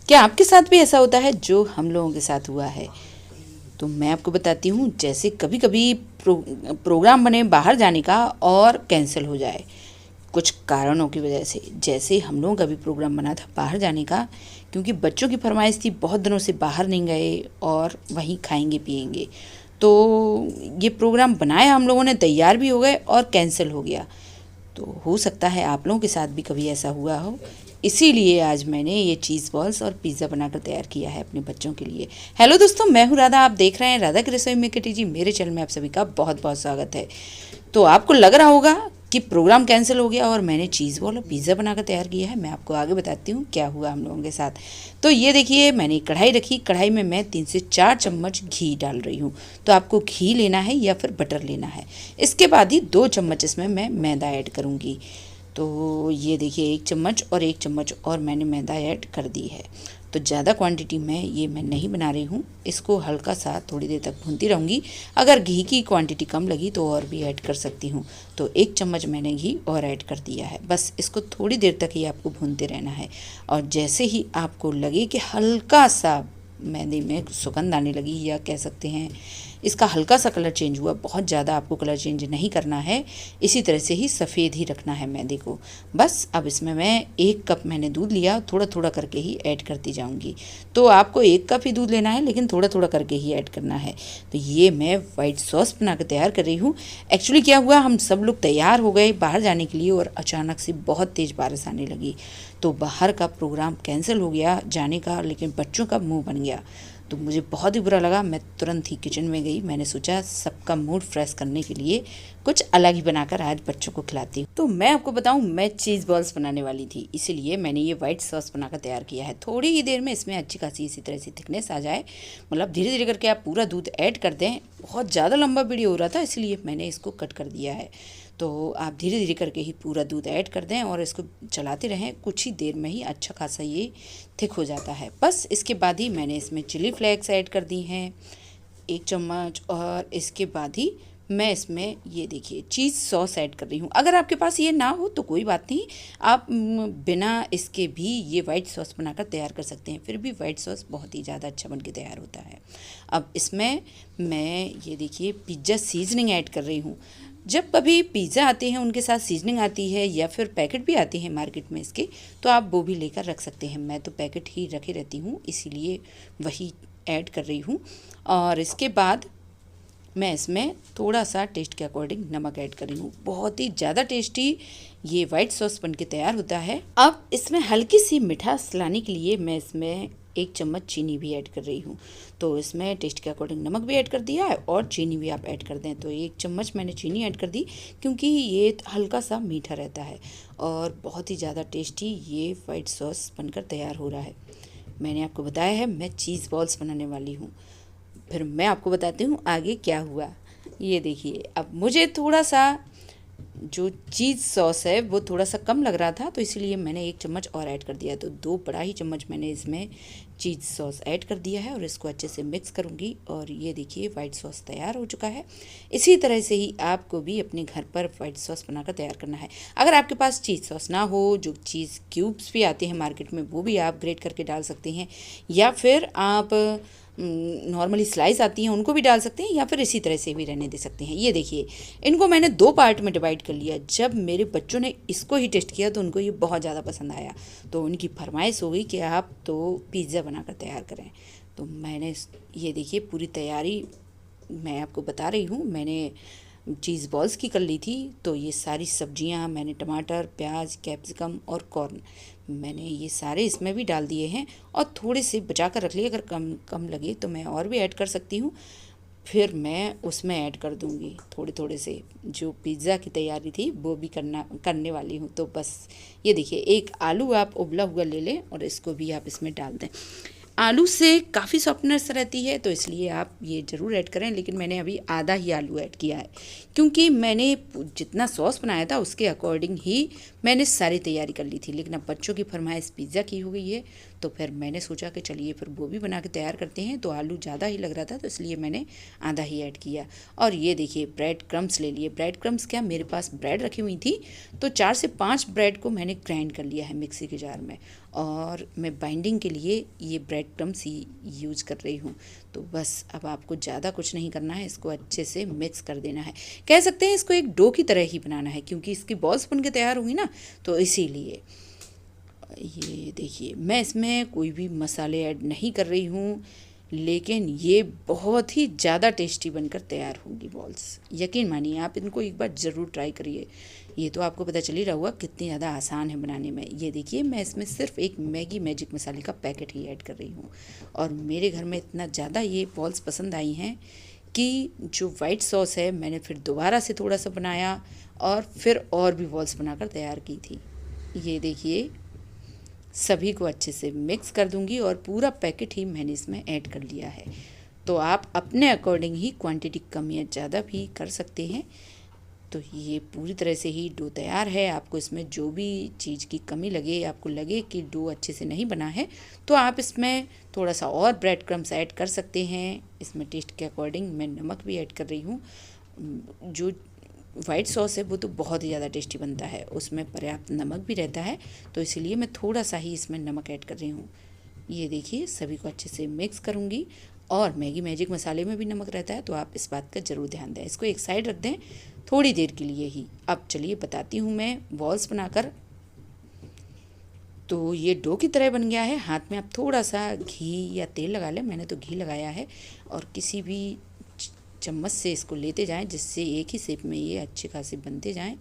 क्या आपके साथ भी ऐसा होता है जो हम लोगों के साथ हुआ है? तो मैं आपको बताती हूँ, जैसे कभी कभी प्रोग्राम बने बाहर जाने का और कैंसिल हो जाए कुछ कारणों की वजह से। जैसे हम लोगों का भी प्रोग्राम बना था बाहर जाने का, क्योंकि बच्चों की फरमाइश थी, बहुत दिनों से बाहर नहीं गए और वहीं खाएंगे पिएंगे। तो ये प्रोग्राम बनाया हम लोगों ने, तैयार भी हो गए और कैंसिल हो गया। तो हो सकता है आप लोगों के साथ भी कभी ऐसा हुआ हो। इसीलिए आज मैंने ये चीज़ बॉल्स और पिज़्ज़ा बनाकर तैयार किया है अपने बच्चों के लिए। हेलो दोस्तों, मैं हूँ राधा, आप देख रहे हैं राधा की रसोई में किटी जी। मेरे चैनल में आप सभी का बहुत बहुत स्वागत है। तो आपको लग रहा होगा कि प्रोग्राम कैंसिल हो गया और मैंने चीज़ बॉल और पिज़्ज़ा बनाकर तैयार किया है। मैं आपको आगे बताती हूँ क्या हुआ हम लोगों के साथ। तो ये देखिए, मैंने कढ़ाई रखी, कढ़ाई में मैं 3 से 4 चम्मच घी डाल रही हूँ। तो आपको घी लेना है या फिर बटर लेना है। इसके बाद ही 2 चम्मच इसमें मैं मैदा ऐड करूँगी। तो ये देखिए, 1 चम्मच और 1 चम्मच और मैंने मैदा ऐड कर दी है। तो ज़्यादा क्वांटिटी में ये मैं नहीं बना रही हूँ। इसको हल्का सा थोड़ी देर तक भूनती रहूँगी। अगर घी की क्वांटिटी कम लगी तो और भी ऐड कर सकती हूँ। तो 1 चम्मच मैंने घी और ऐड कर दिया है। बस इसको थोड़ी देर तक ही आपको भूनते रहना है। और जैसे ही आपको लगे कि हल्का सा मैदे में सुगंध आने लगी, या कह सकते हैं इसका हल्का सा कलर चेंज हुआ, बहुत ज़्यादा आपको कलर चेंज नहीं करना है, इसी तरह से ही सफ़ेद ही रखना है मैदे को। बस अब इसमें मैं 1 कप मैंने दूध लिया, थोड़ा थोड़ा करके ही ऐड करती जाऊंगी। तो आपको 1 कप ही दूध लेना है, लेकिन थोड़ा थोड़ा करके ही ऐड करना है। तो ये मैं वाइट सॉस बना कर तैयार कर रही हूँ। एक्चुअली क्या हुआ, हम सब लोग तैयार हो गए बाहर जाने के लिए और अचानक से बहुत तेज़ बारिश आने लगी। तो बाहर का प्रोग्राम कैंसिल हो गया जाने का, लेकिन बच्चों का मुँह बन गया। तो मुझे बहुत ही बुरा लगा। मैं तुरंत ही किचन में गई। मैंने सोचा सबका मूड फ्रेश करने के लिए कुछ अलग ही बनाकर आज बच्चों को खिलाती हूँ। तो मैं आपको बताऊँ, मैं चीज़ बॉल्स बनाने वाली थी, इसीलिए मैंने ये वाइट सॉस बनाकर तैयार किया है। थोड़ी ही देर में इसमें अच्छी खासी इसी तरह से थिकनेस आ जाए, मतलब धीरे धीरे करके आप पूरा दूध ऐड कर दें। बहुत ज़्यादा लंबा वीडियो हो रहा था, इसलिए मैंने इसको कट कर दिया है। तो आप धीरे धीरे करके ही पूरा दूध ऐड कर दें और इसको चलाते रहें। कुछ ही देर में ही अच्छा खासा ये थिक हो जाता है। बस इसके बाद ही मैंने इसमें चिली फ्लेक्स ऐड कर दी हैं 1 चम्मच, और इसके बाद ही मैं इसमें ये देखिए चीज़ सॉस ऐड कर रही हूँ। अगर आपके पास ये ना हो तो कोई बात नहीं, आप बिना इसके भी ये वाइट सॉस बनाकर तैयार कर सकते हैं। फिर भी वाइट सॉस बहुत ही ज़्यादा अच्छा बन के तैयार होता है। अब इसमें मैं ये देखिए पिज़्ज़ा सीजनिंग ऐड कर रही हूँ। जब कभी पिज़्ज़ा आते हैं उनके साथ सीजनिंग आती है, या फिर पैकेट भी आते हैं मार्केट में इसके, तो आप वो भी लेकर रख सकते हैं। मैं तो पैकेट ही रखे रहती हूँ, इसीलिए वही ऐड कर रही हूँ। और इसके बाद मैं इसमें थोड़ा सा टेस्ट के अकॉर्डिंग नमक ऐड कर रही हूँ। बहुत ही ज़्यादा टेस्टी ये वाइट सॉस बन के तैयार होता है। अब इसमें हल्की सी मिठास लाने के लिए मैं इसमें 1 चम्मच चीनी भी ऐड कर रही हूँ। तो इसमें टेस्ट के अकॉर्डिंग नमक भी ऐड कर दिया है और चीनी भी आप ऐड कर दें। तो 1 चम्मच मैंने चीनी ऐड कर दी, क्योंकि ये हल्का सा मीठा रहता है और बहुत ही ज़्यादा टेस्टी ये वाइट सॉस बनकर तैयार हो रहा है। मैंने आपको बताया है मैं चीज़ बॉल्स बनाने वाली हूँ। फिर मैं आपको बताती हूँ आगे क्या हुआ। ये देखिए, अब मुझे थोड़ा सा जो चीज़ सॉस है वो थोड़ा सा कम लग रहा था, तो इसलिए मैंने 1 चम्मच और ऐड कर दिया। तो 2 बड़ा ही चम्मच मैंने इसमें चीज़ सॉस ऐड कर दिया है और इसको अच्छे से मिक्स करूँगी। और ये देखिए वाइट सॉस तैयार हो चुका है। इसी तरह से ही आपको भी अपने घर पर वाइट सॉस बनाकर तैयार करना है। अगर आपके पास चीज़ सॉस ना हो, जो चीज़ क्यूब्स भी आते हैं मार्केट में, वो भी आप ग्रेट करके डाल सकते हैं, या फिर आप नॉर्मली स्लाइस आती हैं उनको भी डाल सकते हैं, या फिर इसी तरह से भी रहने दे सकते हैं। ये देखिए, इनको मैंने 2 पार्ट में डिवाइड कर लिया। जब मेरे बच्चों ने इसको ही टेस्ट किया तो उनको ये बहुत ज़्यादा पसंद आया, तो उनकी फरमाइश हो गई कि आप तो पिज़्ज़ा बनाकर तैयार करें। तो मैंने ये देखिए पूरी तैयारी मैं आपको बता रही हूँ। मैंने चीज़ बॉल्स की कर ली थी। तो ये सारी सब्जियां मैंने टमाटर, प्याज, कैप्सिकम और कॉर्न मैंने ये सारे इसमें भी डाल दिए हैं, और थोड़े से बचा कर रख लिए। अगर कम कम लगे तो मैं और भी ऐड कर सकती हूँ। फिर मैं उसमें ऐड कर दूँगी थोड़े थोड़े से। जो पिज़्ज़ा की तैयारी थी वो भी करने वाली हूँ। तो बस ये देखिए, 1 आलू आप उबला हुआ ले लें और इसको भी आप इसमें डाल दें। आलू से काफ़ी सॉफ्टनेस रहती है, तो इसलिए आप ये ज़रूर ऐड करें। लेकिन मैंने अभी आधा ही आलू ऐड किया है, क्योंकि मैंने जितना सॉस बनाया था उसके अकॉर्डिंग ही मैंने सारी तैयारी कर ली थी। लेकिन अब बच्चों की फरमाइश पिज़्ज़ा की हो गई है, तो फिर मैंने सोचा कि चलिए फिर वो भी बना के तैयार करते हैं। तो आलू ज़्यादा ही लग रहा था, तो इसलिए मैंने आधा ही ऐड किया। और ये देखिए ब्रेड क्रम्स ले लिए। ब्रेड क्रम्स क्या, मेरे पास ब्रेड रखी हुई थी, तो 4 से 5 ब्रेड को मैंने ग्राइंड कर लिया है मिक्सी के जार में, और मैं बाइंडिंग के लिए ये ब्रेड क्रम्स ही यूज कर रही हूँ। तो बस अब आपको ज़्यादा कुछ नहीं करना है, इसको अच्छे से मिक्स कर देना है। कह सकते हैं इसको एक डो की तरह ही बनाना है, क्योंकि इसकी बॉल्स बन के तैयार होंगी ना, तो इसीलिए। ये देखिए, मैं इसमें कोई भी मसाले ऐड नहीं कर रही हूँ, लेकिन ये बहुत ही ज़्यादा टेस्टी बनकर तैयार होंगी बॉल्स। यकीन मानिए, आप इनको एक बार ज़रूर ट्राई करिए। ये तो आपको पता चल ही रहा होगा कितनी ज़्यादा आसान है बनाने में। ये देखिए, मैं इसमें सिर्फ एक मैगी मैजिक मसाले का पैकेट ही ऐड कर रही हूँ, और मेरे घर में इतना ज़्यादा ये बॉल्स पसंद आई हैं कि जो वाइट सॉस है मैंने फिर दोबारा से थोड़ा सा बनाया और फिर और भी बॉल्स बनाकर तैयार की थी। ये देखिए, सभी को अच्छे से मिक्स कर दूंगी और पूरा पैकेट ही मैंने इसमें ऐड कर लिया है। तो आप अपने अकॉर्डिंग ही क्वांटिटी कम या ज़्यादा भी कर सकते हैं। तो ये पूरी तरह से ही डो तैयार है। आपको इसमें जो भी चीज़ की कमी लगे, आपको लगे कि डो अच्छे से नहीं बना है, तो आप इसमें थोड़ा सा और ब्रेड क्रम्स ऐड कर सकते हैं। इसमें टेस्ट के अकॉर्डिंग मैं नमक भी ऐड कर रही हूँ। जो वाइट सॉस है वो तो बहुत ही ज़्यादा टेस्टी बनता है, उसमें पर्याप्त नमक भी रहता है, तो इसीलिए मैं थोड़ा सा ही इसमें नमक ऐड कर रही हूँ। ये देखिए, सभी को अच्छे से मिक्स करूँगी। और मैगी मैजिक मसाले में भी नमक रहता है, तो आप इस बात का ज़रूर ध्यान दें। इसको एक साइड रख दें थोड़ी देर के लिए ही। अब चलिए बताती हूँ मैं बॉल्स बनाकर। तो ये डो की तरह बन गया है। हाथ में आप थोड़ा सा घी या तेल लगा लें, मैंने तो घी लगाया है, और किसी भी चम्मच से इसको लेते जाएं, जिससे एक ही शेप में ये अच्छे खासे बनते जाएं।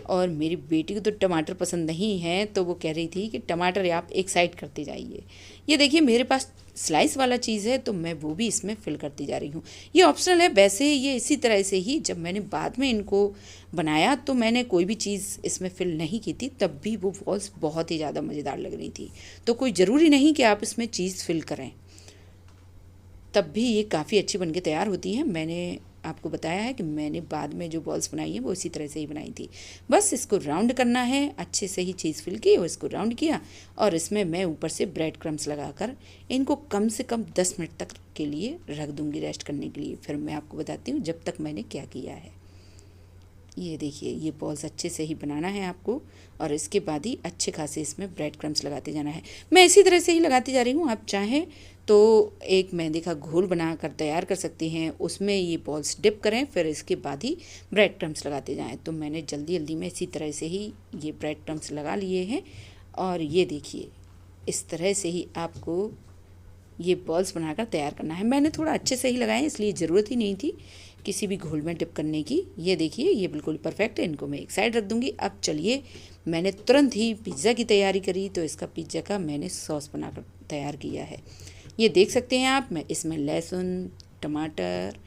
और मेरी बेटी को तो टमाटर पसंद नहीं है, तो वो कह रही थी कि टमाटर आप एक साइड करते जाइए। ये देखिए, मेरे पास स्लाइस वाला चीज़ है, तो मैं वो भी इसमें फिल करती जा रही हूँ। ये ऑप्शनल है, वैसे ये इसी तरह से ही जब मैंने बाद में इनको बनाया तो मैंने कोई भी चीज़ इसमें फिल नहीं की थी, तब भी वो बॉल्स बहुत ही ज़्यादा मज़ेदार लग रही थी। तो कोई ज़रूरी नहीं कि आप इसमें चीज़ फिल करें, तब भी ये काफ़ी अच्छी बनके तैयार होती हैं। मैंने आपको बताया है कि मैंने बाद में जो बॉल्स बनाई हैं वो इसी तरह से ही बनाई थी। बस इसको राउंड करना है, अच्छे से ही चीज़ फिल की और इसको राउंड किया, और इसमें मैं ऊपर से ब्रेड क्रम्स लगाकर इनको कम से कम 10 मिनट तक के लिए रख दूँगी रेस्ट करने के लिए। फिर मैं आपको बताती हूँ जब तक मैंने क्या किया है। ये देखिए, ये बॉल्स अच्छे से ही बनाना है आपको, और इसके बाद ही अच्छे खासे इसमें ब्रेड क्रम्स लगाते जाना है। मैं इसी तरह से ही लगाती जा रही हूँ। आप चाहें तो एक मैदे का घोल बना कर तैयार कर सकते हैं, उसमें ये बॉल्स डिप करें, फिर इसके बाद ही ब्रेड क्रम्स लगाते जाएं। तो मैंने जल्दी जल्दी में इसी तरह से ही ये ब्रेड क्रम्स लगा लिए हैं। और ये देखिए, इस तरह से ही आपको ये बॉल्स बनाकर तैयार करना है। मैंने थोड़ा अच्छे से ही लगाए, इसलिए ज़रूरत ही नहीं थी किसी भी घोल में डिप करने की। ये देखिए, ये बिल्कुल परफेक्ट है। इनको मैं एक साइड रख दूँगी। अब चलिए, मैंने तुरंत ही पिज़्ज़ा की तैयारी करी, तो इसका पिज़्ज़ा का मैंने सॉस बनाकर तैयार किया है। ये देख सकते हैं आप, मैं इसमें लहसुन, टमाटर,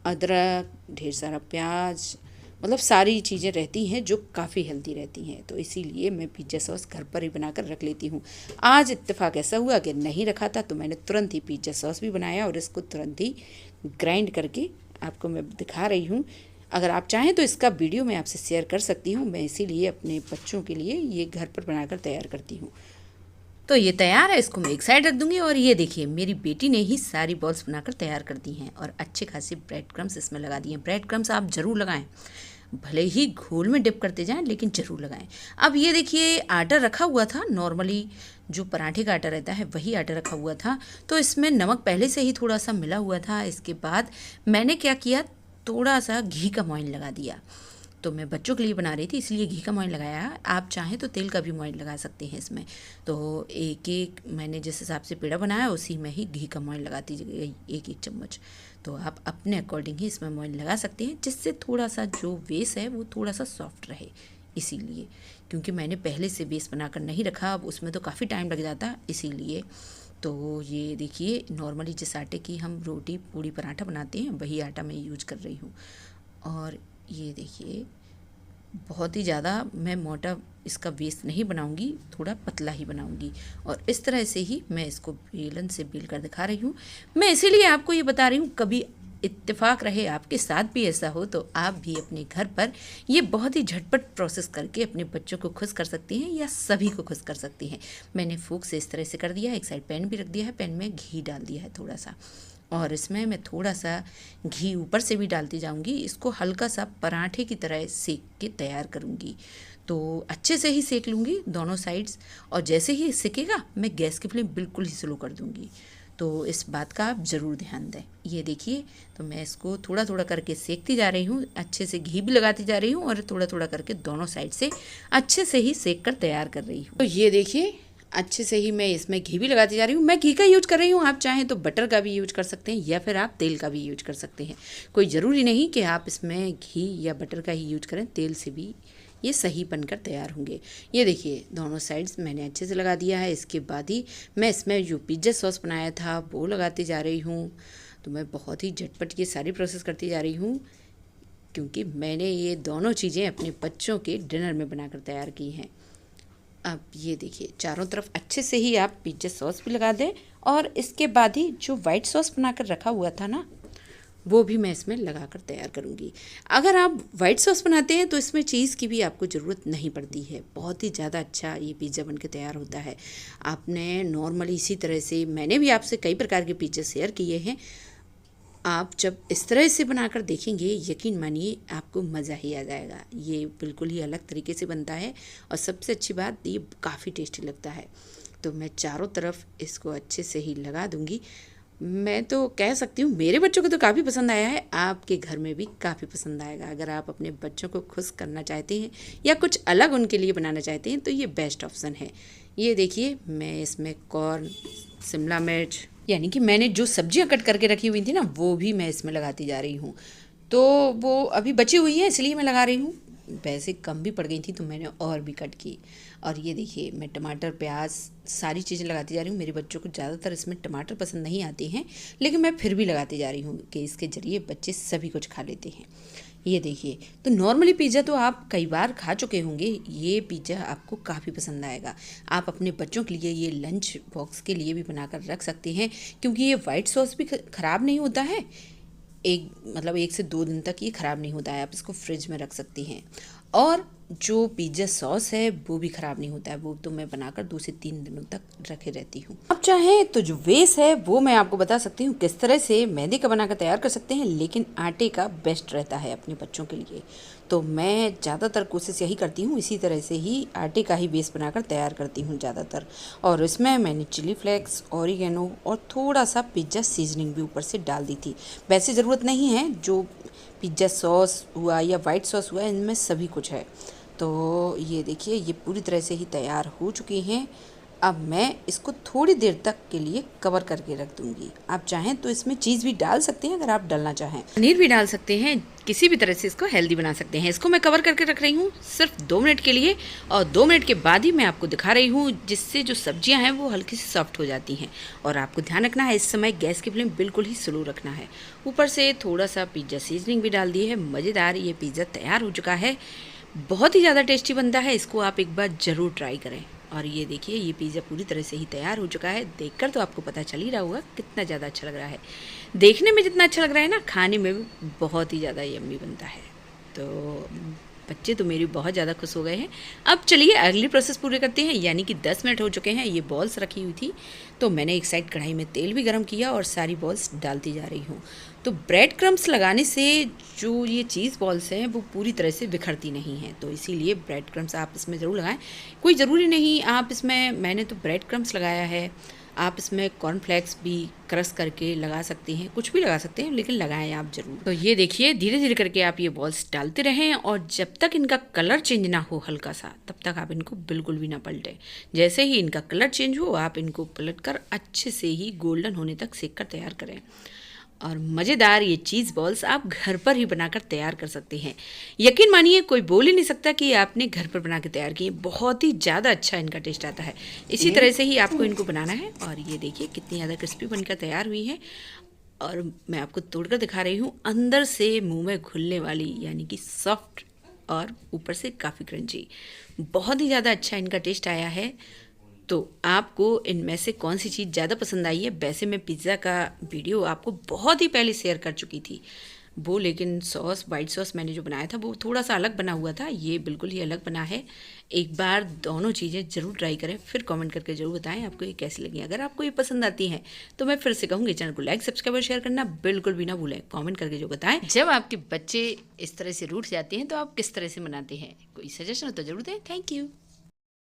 अदरक, ढेर सारा प्याज, मतलब सारी चीज़ें रहती हैं जो काफ़ी हेल्दी रहती हैं, तो इसीलिए मैं पिज़्ज़ा सॉस घर पर ही बनाकर रख लेती हूँ। आज इत्तेफाक ऐसा हुआ कि नहीं रखा था, तो मैंने तुरंत ही पिज़्ज़ा सॉस भी बनाया और इसको तुरंत ही ग्राइंड करके आपको मैं दिखा रही हूँ। अगर आप चाहें तो इसका वीडियो मैं आपसे शेयर कर सकती हूँ। मैं इसीलिए अपने बच्चों के लिए ये घर पर बनाकर तैयार करती हूँ। तो ये तैयार है, इसको मैं एक साइड रख दूंगी। और ये देखिए, मेरी बेटी ने ही सारी बॉल्स बनाकर तैयार कर दी हैं और अच्छे खासे ब्रेड क्रम्स इसमें लगा दिए हैं। ब्रेड क्रम्स आप ज़रूर लगाएं, भले ही घोल में डिप करते जाएं, लेकिन ज़रूर लगाएं। अब ये देखिए, आटा रखा हुआ था, नॉर्मली जो पराठे का आटा रहता है वही आटा रखा हुआ था, तो इसमें नमक पहले से ही थोड़ा सा मिला हुआ था। इसके बाद मैंने क्या किया, थोड़ा सा घी का मोइन लगा दिया। तो मैं बच्चों के लिए बना रही थी, इसलिए घी का मोइन लगाया। आप चाहें तो तेल का भी मोइन लगा सकते हैं इसमें। तो एक एक मैंने जिस हिसाब से पेड़ा बनाया उसी में ही घी का मोइन लगाती गई, एक एक चम्मच। तो आप अपने अकॉर्डिंग ही इसमें मोइन लगा सकते हैं, जिससे थोड़ा सा जो बेस है वो थोड़ा सा सॉफ्ट रहे। इसीलिए, क्योंकि मैंने पहले से बेस बनाकर नहीं रखा, अब उसमें तो काफ़ी टाइम लग जाता, इसीलिए। तो ये देखिए, नॉर्मली जिस आटे की हम रोटी पूड़ी पराठा बनाते हैं वही आटा मैं यूज कर रही हूँ। और ये देखिए, बहुत ही ज़्यादा मैं मोटा इसका बेस नहीं बनाऊंगी, थोड़ा पतला ही बनाऊंगी। और इस तरह से ही मैं इसको बेलन से बेल कर दिखा रही हूँ। मैं इसीलिए आपको ये बता रही हूँ, कभी इत्तेफाक रहे आपके साथ भी ऐसा हो तो आप भी अपने घर पर ये बहुत ही झटपट प्रोसेस करके अपने बच्चों को खुश कर सकती हैं या सभी को खुश कर सकती हैं। मैंने फूक से इस तरह से कर दिया है, एक साइड पैन भी रख दिया है, पैन में घी डाल दिया है थोड़ा सा, और इसमें मैं थोड़ा सा घी ऊपर से भी डालती जाऊंगी। इसको हल्का सा पराठे की तरह सेक के तैयार करूंगी। तो अच्छे से ही सेक लूँगी दोनों साइड्स, और जैसे ही सेकेगा मैं गैस की फ्लेम बिल्कुल ही स्लो कर दूँगी। तो इस बात का आप ज़रूर ध्यान दें। ये देखिए, तो मैं इसको थोड़ा थोड़ा करके सेकती जा रही हूँ, अच्छे से घी भी लगाती जा रही हूँ और थोड़ा थोड़ा करके दोनों साइड से अच्छे से ही सेक कर तैयार कर रही हूँ। तो ये देखिए, अच्छे से ही मैं इसमें घी भी लगाती जा रही हूँ। मैं घी का यूज कर रही हूँ, आप चाहें तो बटर का भी यूज कर सकते हैं या फिर आप तेल का भी यूज कर सकते हैं। कोई ज़रूरी नहीं कि आप इसमें घी या बटर का ही यूज करें, तेल से भी ये सही बनकर तैयार होंगे। ये देखिए, दोनों साइड्स मैंने अच्छे से लगा दिया है। इसके बाद ही मैं इसमें जो पिज़्ज़ा सॉस बनाया था वो लगाती जा रही हूँ। तो मैं बहुत ही झटपट ये सारी प्रोसेस करती जा रही हूँ, क्योंकि मैंने ये दोनों चीज़ें अपने बच्चों के डिनर में बनाकर तैयार की हैं। अब ये देखिए, चारों तरफ अच्छे से ही आप पिज़्ज़ा सॉस भी लगा दें, और इसके बाद ही जो वाइट सॉस बनाकर रखा हुआ था ना, वो भी मैं इसमें लगाकर तैयार करूँगी। अगर आप वाइट सॉस बनाते हैं तो इसमें चीज़ की भी आपको ज़रूरत नहीं पड़ती है। बहुत ही ज़्यादा अच्छा ये पिज़्ज़ा बन के तैयार होता है। आपने नॉर्मली इसी तरह से, मैंने भी आपसे कई प्रकार के पिज़्ज़ा शेयर किए हैं, आप जब इस तरह से बनाकर देखेंगे, यकीन मानिए आपको मज़ा ही आ जाएगा। ये बिल्कुल ही अलग तरीके से बनता है, और सबसे अच्छी बात, ये काफ़ी टेस्टी लगता है। तो मैं चारों तरफ इसको अच्छे से ही लगा दूंगी। मैं तो कह सकती हूँ मेरे बच्चों को तो काफ़ी पसंद आया है, आपके घर में भी काफ़ी पसंद आएगा। अगर आप अपने बच्चों को खुश करना चाहते हैं या कुछ अलग उनके लिए बनाना चाहते हैं तो ये बेस्ट ऑप्शन है। ये देखिए, मैं इसमें कॉर्न, शिमला मिर्च, यानी कि मैंने जो सब्जियां कट करके रखी हुई थी ना, वो भी मैं इसमें लगाती जा रही हूँ। तो वो अभी बची हुई है इसलिए मैं लगा रही हूँ, वैसे कम भी पड़ गई थी तो मैंने और भी कट की। और ये देखिए, मैं टमाटर, प्याज, सारी चीज़ें लगाती जा रही हूँ। मेरे बच्चों को ज़्यादातर इसमें टमाटर पसंद नहीं आते हैं, लेकिन मैं फिर भी लगाती जा रही हूँ कि इसके ज़रिए बच्चे सभी कुछ खा लेते हैं। ये देखिए, तो नॉर्मली पिज़्ज़ा तो आप कई बार खा चुके होंगे, ये पिज़्ज़ा आपको काफ़ी पसंद आएगा। आप अपने बच्चों के लिए ये लंच बॉक्स के लिए भी बनाकर रख सकते हैं, क्योंकि ये वाइट सॉस भी ख़राब नहीं होता है। मतलब 1 से 2 दिन तक ये ख़राब नहीं होता है, आप इसको फ्रिज में रख सकती हैं। और जो पिज़्ज़ा सॉस है वो भी ख़राब नहीं होता है, वो तो मैं बनाकर 2 से 3 दिनों तक रखे रहती हूँ। अब चाहे तो जो बेस है वो मैं आपको बता सकती हूँ किस तरह से मैदे का बनाकर तैयार कर सकते हैं, लेकिन आटे का बेस्ट रहता है अपने बच्चों के लिए। तो मैं ज़्यादातर कोशिश यही करती हूँ, इसी तरह से ही आटे का ही बेस बनाकर तैयार करती हूँ ज़्यादातर। और इसमें मैंने चिली फ्लेक्स, ऑरिगेनो और थोड़ा सा पिज़्ज़ा सीजनिंग भी ऊपर से डाल दी थी। वैसे ज़रूरत नहीं है, जो पिज़्ज़ा सॉस हुआ या वाइट सॉस हुआ, इनमें सभी कुछ है। तो ये देखिए, ये पूरी तरह से ही तैयार हो चुकी हैं। अब मैं इसको थोड़ी देर तक के लिए कवर करके रख दूंगी। आप चाहें तो इसमें चीज़ भी डाल सकते हैं, अगर आप डालना चाहें पनीर भी डाल सकते हैं, किसी भी तरह से इसको हेल्दी बना सकते हैं। इसको मैं कवर करके रख रही हूँ सिर्फ 2 मिनट के लिए, और 2 मिनट के बाद ही मैं आपको दिखा रही हूँ, जिससे जो सब्जियाँ हैं वो हल्की सी सॉफ्ट हो जाती हैं। और आपको ध्यान रखना है, इस समय गैस की फ्लेम बिल्कुल ही स्लो रखना है। ऊपर से थोड़ा सा पिज़्ज़ा सीजनिंग भी डाल दी है। मज़ेदार ये पिज़्ज़ा तैयार हो चुका है, बहुत ही ज़्यादा टेस्टी बनता है। इसको आप एक बार ज़रूर ट्राई करें। और ये देखिए, ये पिज़्ज़ा पूरी तरह से ही तैयार हो चुका है। देखकर तो आपको पता चल ही रहा होगा कितना ज़्यादा अच्छा लग रहा है। देखने में जितना अच्छा लग रहा है ना, खाने में भी बहुत ही ज़्यादा यम्मी बनता है। तो बच्चे तो मेरी बहुत ज़्यादा खुश हो गए हैं। अब चलिए अगली प्रोसेस पूरे करते हैं, यानी कि 10 मिनट हो चुके हैं। ये बॉल्स रखी हुई थी, तो मैंने एक साइड कढ़ाई में तेल भी गर्म किया और सारी बॉल्स डालती जा रही हूँ। तो ब्रेड क्रम्स लगाने से जो ये चीज़ बॉल्स हैं वो पूरी तरह से बिखरती नहीं हैं, तो इसीलिए ब्रेड क्रम्स आप इसमें ज़रूर लगाएं। कोई ज़रूरी नहीं आप इसमें, मैंने तो ब्रेड क्रम्स लगाया है, आप इसमें कॉर्नफ्लेक्स भी क्रश करके लगा सकती हैं, कुछ भी लगा सकते हैं, लेकिन लगाएं आप ज़रूर। तो ये देखिए, धीरे धीरे करके आप ये बॉल्स डालते रहें, और जब तक इनका कलर चेंज ना हो हल्का सा, तब तक आप इनको बिल्कुल भी ना पलटें। जैसे ही इनका कलर चेंज हो, आप इनको पलट कर अच्छे से ही गोल्डन होने तक सेक कर तैयार करें। और मज़ेदार ये चीज़ बॉल्स आप घर पर ही बनाकर तैयार कर सकते हैं। यकीन मानिए, कोई बोल ही नहीं सकता कि आपने घर पर बना के तैयार किए। बहुत ही ज़्यादा अच्छा इनका टेस्ट आता है। इसी तरह से ही आपको इनको बनाना है। और ये देखिए कितनी ज़्यादा क्रिस्पी बनकर तैयार हुई है, और मैं आपको तोड़कर दिखा रही हूँ। अंदर से मुंह में घुलने वाली, यानी कि सॉफ्ट, और ऊपर से काफ़ी क्रंची। बहुत ही ज़्यादा अच्छा इनका टेस्ट आया है। तो आपको इनमें से कौन सी चीज़ ज़्यादा पसंद आई है? वैसे मैं पिज़्ज़ा का वीडियो आपको बहुत ही पहले शेयर कर चुकी थी, वो लेकिन सॉस, वाइट सॉस मैंने जो बनाया था वो थोड़ा सा अलग बना हुआ था, ये बिल्कुल ही अलग बना है। एक बार दोनों चीज़ें ज़रूर ट्राई करें, फिर कमेंट करके ज़रूर बताएं आपको ये कैसी लगी। अगर आपको ये पसंद आती हैं तो मैं फिर से कहूँगी चैनल को लाइक, सब्सक्राइब और शेयर करना बिल्कुल भी ना भूलें। कमेंट करके जो बताएं, जब आपके बच्चे इस तरह से रूठ जाते हैं तो आप किस तरह से मनाते हैं, कोई सजेशन हो तो ज़रूर दें। Thank you.